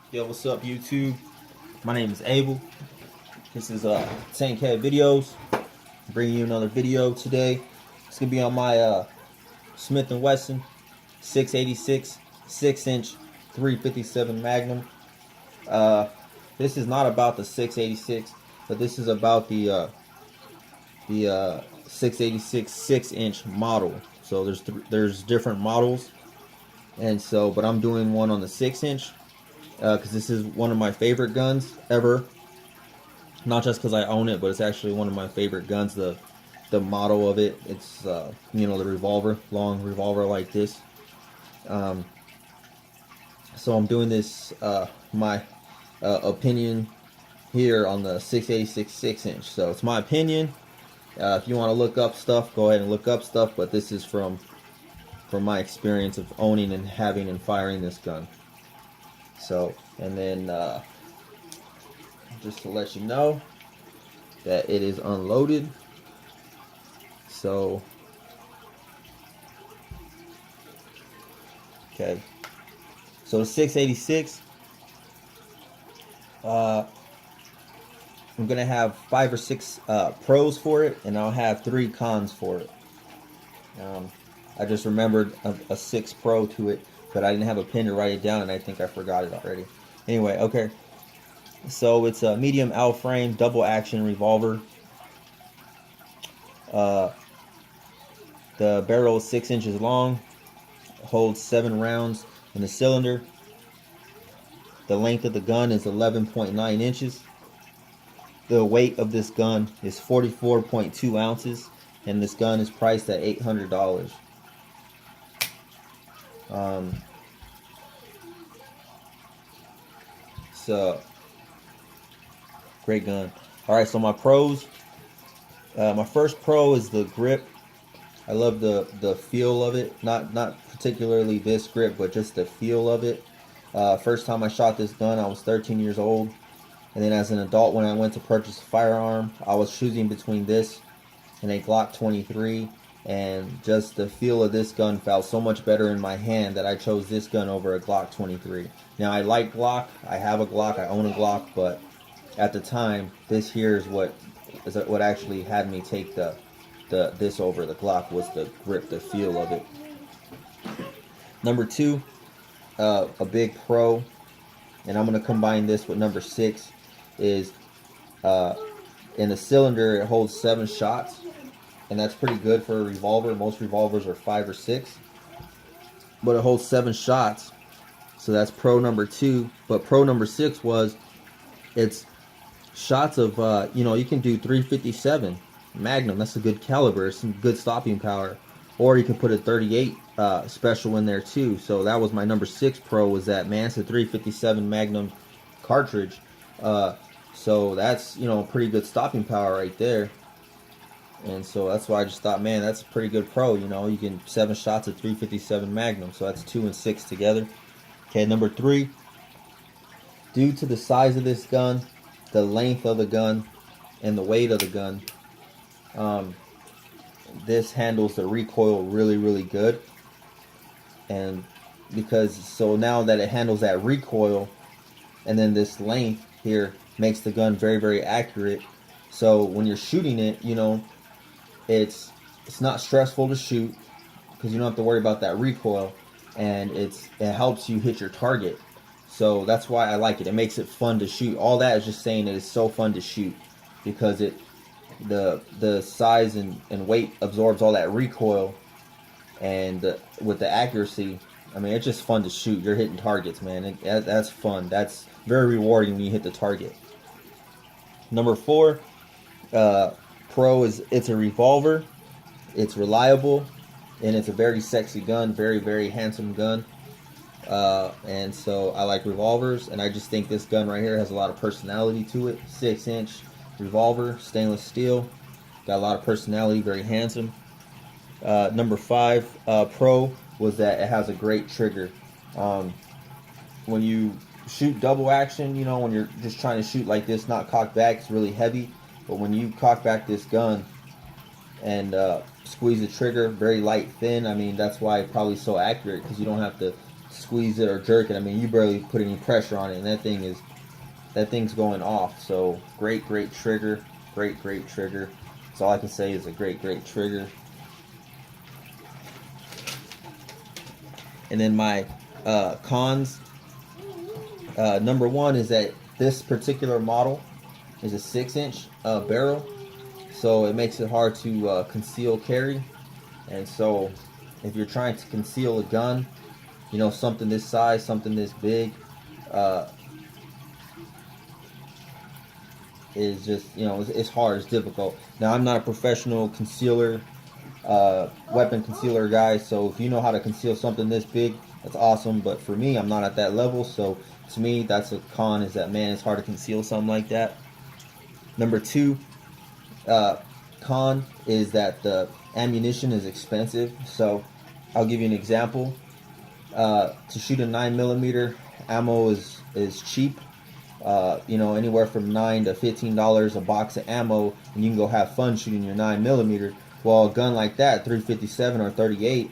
Yo, what's up, YouTube? My name is Abel. This is 10K videos. Bringing you another video today. It's gonna be on my Smith & Wesson 686 6-inch 357 Magnum. This is not about the 686, but this is about the 686 6-inch model. So there's different models, and so but I'm doing one on the 6-inch. Because this is one of my favorite guns ever. Not just because I own it, but it's actually one of my favorite guns. The model of it, it's the revolver, long revolver like this. So I'm doing this my opinion here on the 686 6-inch. So it's my opinion. If you want to look up stuff, go ahead and look up stuff. But this is from my experience of owning and having and firing this gun. So, and then just to let you know that it is unloaded. So, okay. So the 686, I'm gonna have 5 or 6 pros for it, and I'll have 3 cons for it. I just remembered a 6 pro to it, but I didn't have a pen to write it down, and I think I forgot it already. Anyway, okay. So it's a medium L frame, double action revolver. The barrel is 6 inches long, holds 7 rounds in the cylinder. The length of the gun is 11.9 inches. The weight of this gun is 44.2 ounces, and this gun is priced at $800. So great gun. All right, so my pros. My first pro is the grip. I love the feel of it. Not particularly this grip, but just the feel of it. First time I shot this gun, I was 13 years old, and then as an adult, when I went to purchase a firearm, I was choosing between this and a Glock 23. And just the feel of this gun felt so much better in my hand that I chose this gun over a Glock 23. Now, I like Glock. I have a Glock. I own a Glock. But at the time, this here is what actually had me take this over the Glock, was the grip, the feel of it. Number 2, a big pro, and I'm going to combine this with number 6, is in the cylinder it holds 7 shots. And that's pretty good for a revolver. Most revolvers are 5 or 6, but it holds 7 shots. So that's pro number 2. But pro number 6 was it's shots of you can do 357 Magnum. That's a good caliber. It's some good stopping power. Or you can put a 38 special in there too. So that was my number 6 pro. Was that, man? It's a 357 Magnum cartridge. So that's pretty good stopping power right there. And so that's why I just thought, man, that's a pretty good pro. You can 7 shots at 357 Magnum. So that's 2 and 6 together. Okay, number 3. Due to the size of this gun, the length of the gun, and the weight of the gun, this handles the recoil really, really good. And so now that it handles that recoil, and then this length here makes the gun very, very accurate. So when you're shooting it, it's not stressful to shoot because you don't have to worry about that recoil, and it helps you hit your target. So that's why I like it. It makes it fun to shoot. All that is just saying that it's so fun to shoot because the size and weight absorbs all that recoil, and with the accuracy, I mean, it's just fun to shoot. You're hitting targets, man. That's fun. That's very rewarding when you hit the target. Number 4, pro is it's a revolver. It's reliable, and it's a very sexy gun, very, very handsome gun. And so I like revolvers, and I just think this gun right here has a lot of personality to it. 6-inch revolver, stainless steel, got a lot of personality, very handsome. Number 5 pro was that it has a great trigger. When you shoot double action, when you're just trying to shoot like this, not cocked back, it's really heavy. But when you cock back this gun and squeeze the trigger, very light, thin. I mean, that's why it's probably so accurate, because you don't have to squeeze it or jerk it. I mean, you barely put any pressure on it, and that thing's going off. So great trigger, great trigger. That's all I can say is a great trigger. And then my cons, number one is that this particular model is a 6-inch barrel, so it makes it hard to conceal carry. And so if you're trying to conceal a gun, you know, something this size, something this big, is just, you know, it's hard, it's difficult. Now, I'm not a professional concealer, weapon concealer guy, so if you know how to conceal something this big, that's awesome. But for me, I'm not at that level, so to me, that's a con, is that, man, it's hard to conceal something like that. Number two, con is that the ammunition is expensive. So I'll give you an example. To shoot a 9mm, ammo is cheap. You know, anywhere from $9 to $15 a box of ammo, and you can go have fun shooting your 9mm. Well, a gun like that, 357 or 38,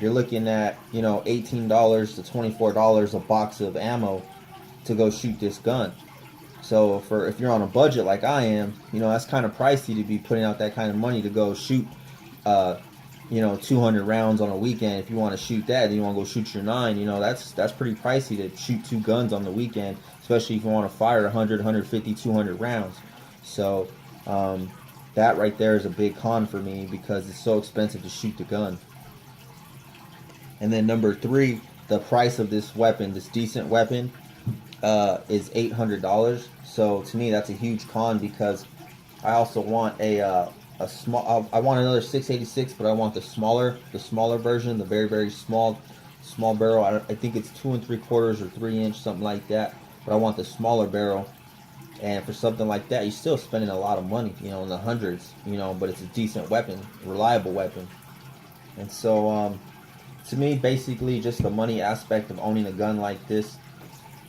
you're looking at, you know, $18 to $24 a box of ammo to go shoot this gun. So if you're on a budget like I am, you know, that's kind of pricey to be putting out that kind of money to go shoot, you know, 200 rounds on a weekend. If you want to shoot that, and you want to go shoot your 9, you know, that's pretty pricey to shoot 2 guns on the weekend, especially if you want to fire 100, 150, 200 rounds. So that right there is a big con for me, because it's so expensive to shoot the gun. And then number 3, the price of this weapon, this decent weapon, is $800. So to me, that's a huge con, because I also want a small. I want another 686, but I want the smaller version, the very small barrel. I think it's 2 3/4 or 3-inch, something like that. But I want the smaller barrel. And for something like that, you're still spending a lot of money, you know, in the hundreds, you know. But it's a decent weapon, reliable weapon. And so, to me, basically, just the money aspect of owning a gun like this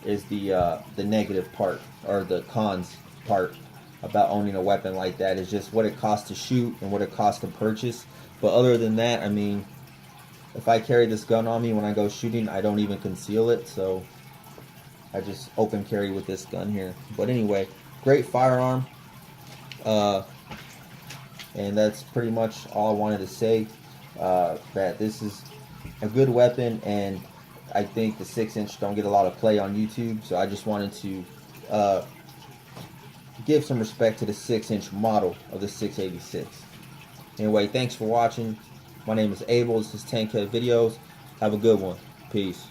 is the negative part, or the cons part about owning a weapon like that, is just what it costs to shoot and what it costs to purchase. But other than that, I mean, if I carry this gun on me when I go shooting, I don't even conceal it, so I just open carry with this gun here. But anyway, great firearm, and that's pretty much all I wanted to say. That this is a good weapon, and I think the 6-inch don't get a lot of play on YouTube, so I just wanted to give some respect to the 6-inch model of the 686. Anyway, thanks for watching. My name is Abel. This is 10K Videos. Have a good one. Peace.